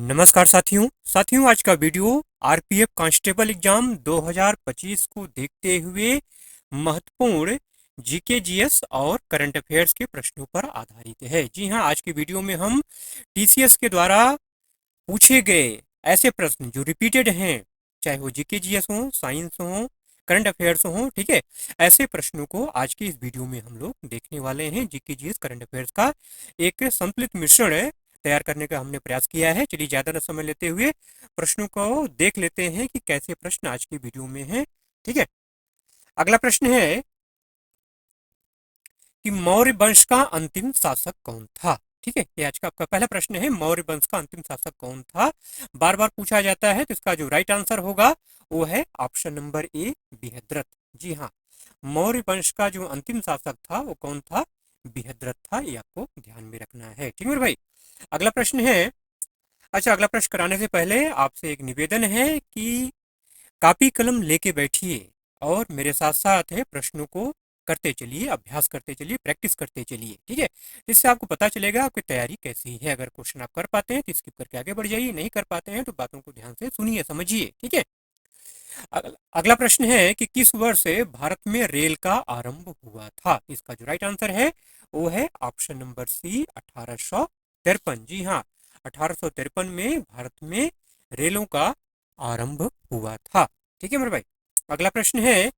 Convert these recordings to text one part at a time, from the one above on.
नमस्कार साथियों आज का वीडियो आरपीएफ कांस्टेबल एग्जाम 2025 को देखते हुए महत्वपूर्ण जीके जीएस और करंट अफेयर्स के प्रश्नों पर आधारित है। जी हां, आज के वीडियो में हम टीसीएस के द्वारा पूछे गए ऐसे प्रश्न जो रिपीटेड हैं, चाहे वो जीके जीएस हो, साइंस हो, करंट अफेयर्स हो, ठीक है, ऐसे प्रश्नों को आज के इस वीडियो में हम लोग देखने वाले हैं। जीके जीएस करंट अफेयर्स का एक संतुलित मिश्रण तैयार करने का हमने प्रयास किया है। चलिए ज्यादा न समय लेते हुए प्रश्नों को देख लेते हैं कि कैसे प्रश्न आज की वीडियो में है। ठीक है, अगला प्रश्न है कि मौर्य वंश का अंतिम शासक कौन था। ठीक है, ये आज का आपका पहला प्रश्न है, मौर्य वंश का अंतिम शासक कौन था। बार बार पूछा जाता है, तो इसका जो राइट आंसर होगा वो है ऑप्शन नंबर ए, बृहद्रथ। जी हाँ, मौर्य वंश का जो अंतिम शासक था वो कौन था, बृहद्रथ था। ये आपको ध्यान में रखना है। ठीक है मेरे भाई, अगला प्रश्न है। अच्छा, अगला प्रश्न कराने से पहले आपसे एक निवेदन है कि कॉपी कलम लेके बैठिए और मेरे साथ साथ है प्रश्नों को करते चलिए, अभ्यास करते चलिए, प्रैक्टिस करते चलिए। ठीक है, इससे आपको पता चलेगा आपकी तैयारी कैसी है। अगर क्वेश्चन आप कर पाते हैं तो स्किप करके आगे बढ़ जाइए, नहीं कर पाते हैं तो बातों को ध्यान से सुनिए, समझिए। ठीक है, अगला प्रश्न है कि किस वर्ष भारत में रेल का आरंभ हुआ था। इसका जो राइट आंसर है वो है ऑप्शन नंबर सी, 1853। जी हाँ, 1853 में भारत में रेलों का आरंभ हुआ था। ठीक है मेरे भाई, अगला प्रश्न है,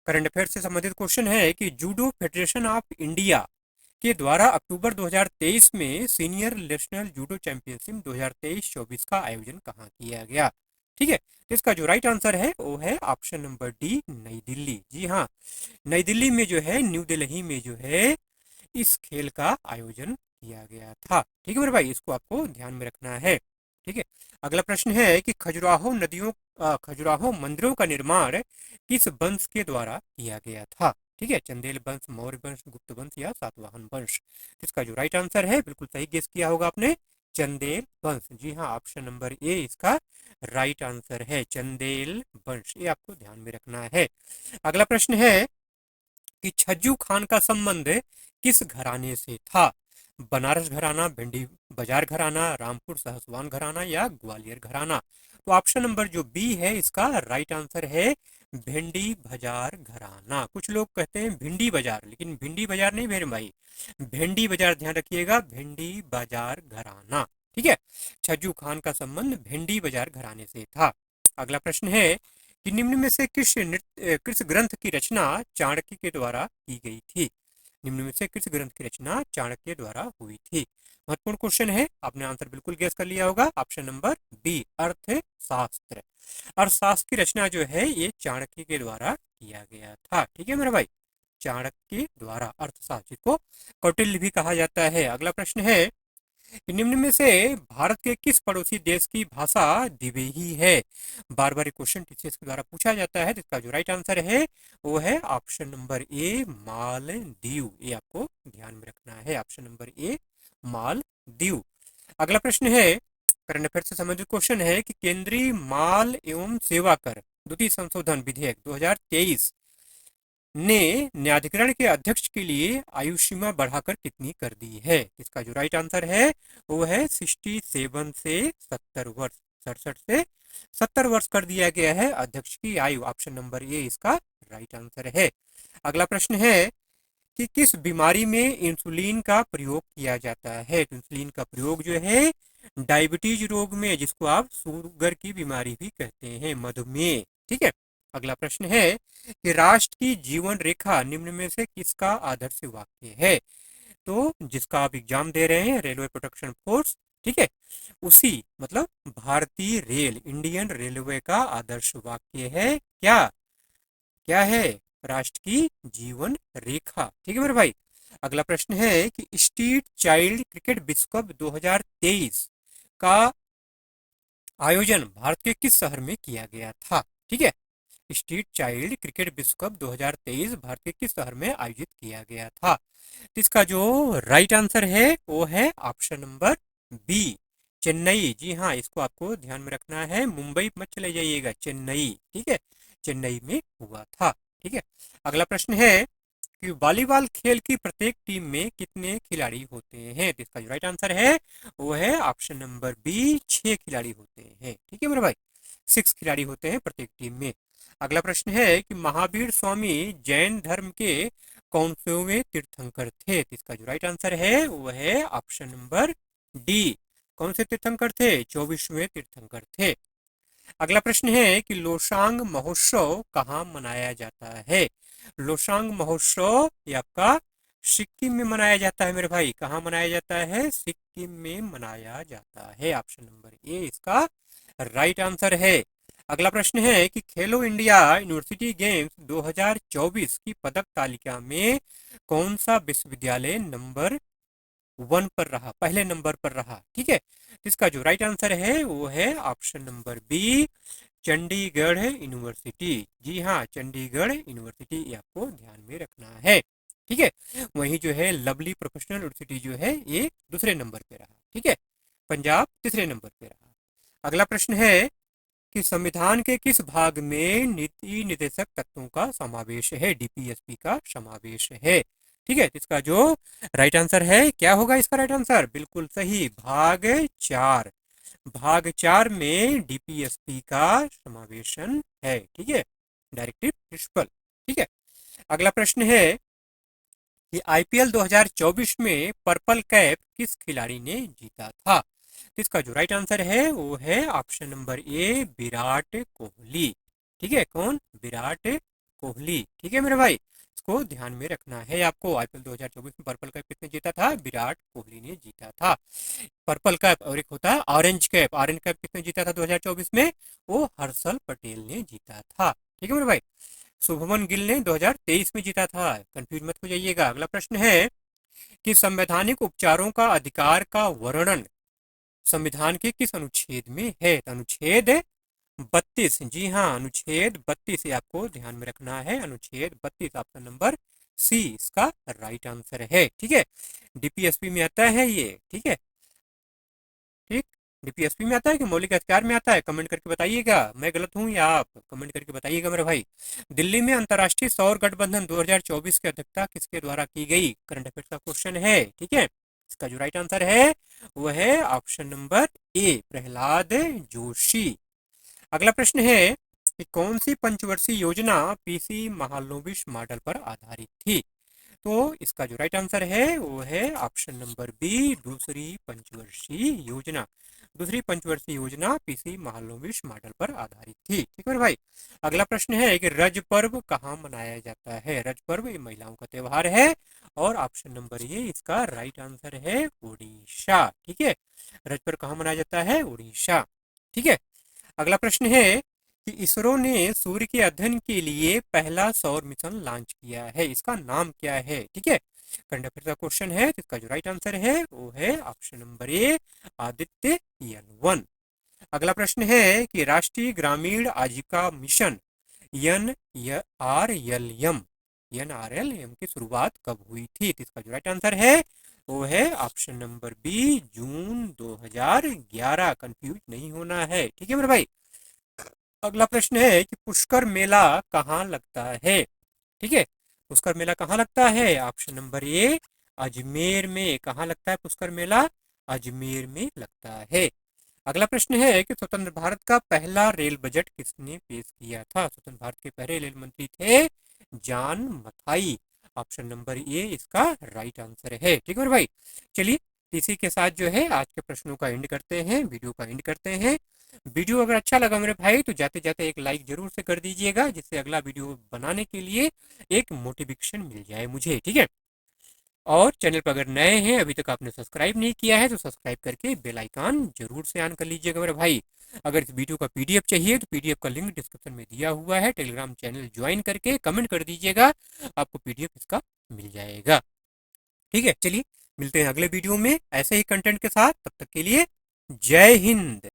करंट अफेयर से संबंधित क्वेश्चन है कि जूडो फेडरेशन ऑफ इंडिया के द्वारा अक्टूबर 2023 में सीनियर नेशनल जूडो चैंपियनशिप 2023-24 का आयोजन कहाँ किया गया। ठीक है, तो इसका जो राइट आंसर है वो है ऑप्शन नंबर डी, नई दिल्ली। जी हाँ, नई दिल्ली में जो है, न्यू दिल्ली में जो है इस खेल का आयोजन किया गया था। ठीक है मेरे भाई, इसको आपको ध्यान में रखना है। ठीक है, अगला प्रश्न है कि खजुराहो मंदिरों का निर्माण किस वंश के द्वारा किया गया था। ठीक है, चंदेल वंश, मौर्य वंश, गुप्त वंश या सातवाहन वंश। इसका जो राइट आंसर है, बिल्कुल सही गेस किया होगा आपने, चंदेल वंश। जी हाँ, ऑप्शन नंबर ए इसका राइट आंसर है, चंदेल वंश। ये आपको ध्यान में रखना है। अगला प्रश्न है कि छज्जू खान का संबंध किस घराने से था। बनारस घराना, भिंडी बाजार घराना, रामपुर सहसवान घराना या ग्वालियर घराना। तो ऑप्शन नंबर जो बी है इसका राइट आंसर है, भिंडी बाजार घराना। कुछ लोग कहते हैं भिंडी बाजार, लेकिन भिंडी बाजार नहीं मेरे भाई, भिंडी बाजार, ध्यान रखिएगा, भिंडी बाजार घराना। ठीक है, छज्जू खान का संबंध भिंडी बाजार घराने से था। अगला प्रश्न है कि निम्न में से किस ग्रंथ की रचना चाणक्य के द्वारा की गई थी। निम्न में से किस ग्रंथ की रचना चाणक्य द्वारा हुई थी। महत्वपूर्ण क्वेश्चन है, आपने आंसर बिल्कुल गेस कर लिया होगा, ऑप्शन नंबर बी, अर्थशास्त्र। अर्थशास्त्र की रचना जो है ये चाणक्य के द्वारा किया गया था। ठीक है मेरे भाई, चाणक्य द्वारा अर्थशास्त्र को कौटिल्य भी कहा जाता है। अगला प्रश्न है कि निम्न में से भारत के किस पड़ोसी देश की भाषा दिवेही है। बार बार क्वेश्चन टीचर्स के द्वारा पूछा जाता है, जिसका जो राइट आंसर है वो है ऑप्शन नंबर ए, मालदीव। ये आपको ध्यान में रखना है, ऑप्शन नंबर ए, मालदीव। अगला प्रश्न है, करंट अफेयर से संबंधित क्वेश्चन है कि केंद्रीय माल एवं सेवा कर द्वितीय संशोधन विधेयक 2023 ने न्यायाधिकरण के अध्यक्ष के लिए आयु सीमा बढ़ाकर कितनी कर दी है। इसका जो राइट आंसर है वो है 67 से 70 वर्ष, 67 से 70 वर्ष कर दिया गया है अध्यक्ष की आयु। ऑप्शन नंबर ए इसका राइट आंसर है। अगला प्रश्न है कि किस बीमारी में इंसुलिन का प्रयोग किया जाता है। तो इंसुलिन का प्रयोग जो है डायबिटीज रोग में, जिसको आप शुगर की बीमारी भी कहते हैं, मधुमेह। ठीक है, अगला प्रश्न है कि राष्ट्र की जीवन रेखा निम्न में से किसका आदर्श वाक्य है। तो जिसका आप एग्जाम दे रहे हैं, रेलवे प्रोटेक्शन फोर्स, ठीक है, उसी मतलब भारतीय रेल, इंडियन रेलवे का आदर्श वाक्य है क्या, क्या है, राष्ट्र की जीवन रेखा। ठीक है मेरे भाई, अगला प्रश्न है कि स्ट्रीट चाइल्ड क्रिकेट विश्व कप 2023 का आयोजन भारत के किस शहर में किया गया था। ठीक है, स्ट्रीट चाइल्ड क्रिकेट विश्व कप 2023 भारत के किस शहर में आयोजित किया गया था। तो इसका जो राइट आंसर है वो है ऑप्शन नंबर बी, चेन्नई। जी हाँ, इसको आपको ध्यान में रखना है, मुंबई मत चले जाइएगा, चेन्नई। ठीक है, चेन्नई में हुआ था। ठीक है, अगला प्रश्न है कि वॉलीबॉल खेल की प्रत्येक टीम में कितने खिलाड़ी होते हैं? तो इसका जो राइट आंसर है वो है ऑप्शन नंबर बी, 6 खिलाड़ी होते हैं। ठीक है मेरे भाई, 6 खिलाड़ी होते हैं प्रत्येक टीम में। अगला प्रश्न है कि महावीर स्वामी जैन धर्म के कौन से तीर्थंकर थे? तो इसका जो राइट आंसर है वो है ऑप्शन नंबर डी। कौन से तीर्थंकर थे? 24वें तीर्थंकर थे। अगला प्रश्न है कि लोसांग महोत्सव कहाँ मनाया जाता है? लोसांग महोत्सव ये आपका सिक्किम में मनाया जाता है मेरे भाई। कहाँ मनाया जाता है? सिक्किम में मनाया जाता है। ऑप्शन नंबर ए इसका राइट आंसर है। अगला प्रश्न है कि खेलो इंडिया यूनिवर्सिटी गेम्स 2024 की पदक तालिका में कौन सा विश्वविद्यालय नंबर 1 पर रहा, पहले नंबर पर रहा? ठीक है, इसका जो राइट आंसर है वो है option number B, Chandigarh university. जी हाँ, चंडीगढ़ यूनिवर्सिटी, ये आपको ध्यान में रखना है। ठीक है, वहीं जो है लवली प्रोफेशनल यूनिवर्सिटी जो है ये दूसरे नंबर पे रहा। ठीक है, पंजाब तीसरे नंबर पे रहा। अगला प्रश्न है कि संविधान के किस भाग में नीति निर्देशक तत्वों का समावेश है? डीपीएसपी का समावेश है। ठीक है, इसका जो राइट आंसर है, क्या होगा इसका राइट आंसर? बिल्कुल सही, भाग 4। भाग 4 में डीपीएसपी का समावेशन है। ठीक है, डायरेक्टिव प्रिंसिपल। ठीक है, अगला प्रश्न है कि आईपीएल 2024 में पर्पल कैप किस खिलाड़ी ने जीता था? तो इसका जो राइट आंसर है वो है option number A, Virat Kohli. ठीक है, कौन? विराट कोहली। ठीक है मेरे भाई, इसको ध्यान में रखना है आपको। आईपीएल 2024 में पर्पल कैप किसने जीता था? विराट कोहली ने जीता था। पर्पल कैप और एक होता है ऑरेंज कैप। ऑरेंज कैप किसने जीता था 2024 में? वो हर्षल पटेल ने जीता था। ठीक है मेरे भाई, शुभमन गिल ने 2023 में जीता था, कंफ्यूज मत हो जाइएगा। अगला प्रश्न है कि संवैधानिक उपचारों का अधिकार का वर्णन संविधान के किस अनुच्छेद में है? तो अनुच्छेद 32। जी हाँ, अनुच्छेद 32 आपको ध्यान में रखना है। अनुच्छेद 32 ऑप्शन नंबर सी इसका राइट आंसर है। ठीक है, डीपीएसपी में आता है ये। ठीक है, ठीक, डीपीएसपी में आता है कि मौलिक अधिकार में आता है? कमेंट करके बताइएगा, मैं गलत हूँ या आप, कमेंट करके बताइएगा मेरे भाई। दिल्ली में अंतर्राष्ट्रीय सौर गठबंधन 2024 की अध्यक्षता किसके द्वारा की गई? करंट अफेयर्स का क्वेश्चन है। ठीक है, इसका जो राइट आंसर है वो है option number A, Prahlad Joshi. अगला प्रश्न है कि कौन सी पंचवर्षीय योजना पीसी महालनोबिस मॉडल पर आधारित थी? तो इसका जो राइट आंसर है वो है ऑप्शन नंबर बी, दूसरी पंचवर्षीय योजना। दूसरी पंचवर्षीय योजना पीसी महालनोबिस मॉडल पर आधारित थी। ठीक है भाई, अगला प्रश्न है कि रज पर्व कहाँ मनाया जाता है? रज पर्व ये महिलाओं का त्योहार है और ऑप्शन नंबर ये इसका राइट आंसर है उड़ीसा। ठीक है, रज पर्व कहाँ मनाया जाता है? उड़ीसा। ठीक है, अगला प्रश्न है कि इसरो ने सूर्य के अध्ययन के लिए पहला सौर मिशन लॉन्च किया है, इसका नाम क्या है? ठीक है, करंट अफेयर का क्वेश्चन है, इसका जो राइट आंसर है वो है option number A, Aditya L1। अगला प्रश्न है कि राष्ट्रीय ग्रामीण आजीविका मिशन NRLM की शुरुआत कब हुई थी? इसका जो राइट आंसर है वो है ऑप्शन नंबर बी, जून 2011। कंफ्यूज नहीं होना है। ठीक है मेरे भाई, अगला प्रश्न है कि पुष्कर मेला कहाँ लगता है? ठीक है, पुष्कर मेला कहाँ लगता है? ऑप्शन नंबर ए, अजमेर में। कहाँ लगता है पुष्कर मेला? अजमेर में लगता है। अगला प्रश्न है कि स्वतंत्र भारत का पहला रेल बजट किसने पेश किया था? स्वतंत्र भारत के पहले रेल मंत्री थे John Mathai. Option number A इसका राइट आंसर है। ठीक है भाई, चलिए इसी के साथ जो है आज के प्रश्नों का एंड करते हैं, वीडियो का एंड करते हैं। वीडियो अगर अच्छा लगा मेरे भाई तो जाते जाते एक लाइक जरूर से कर दीजिएगा, जिससे अगला वीडियो बनाने के लिए एक मोटिवेशन मिल जाए मुझे। ठीक है, और चैनल पर अगर नए हैं, अभी तक आपने सब्सक्राइब नहीं किया है तो सब्सक्राइब करके बेल आइकन जरूर से ऑन कर लीजिएगा मेरे भाई। अगर इस वीडियो का पीडीएफ चाहिए तो पीडीएफ का लिंक डिस्क्रिप्शन में दिया हुआ है, टेलीग्राम चैनल ज्वाइन करके कमेंट कर दीजिएगा, आपको पीडीएफ इसका मिल जाएगा। ठीक है, चलिए मिलते हैं अगले वीडियो में ऐसे ही कंटेंट के साथ, तब तक के लिए जय हिंद।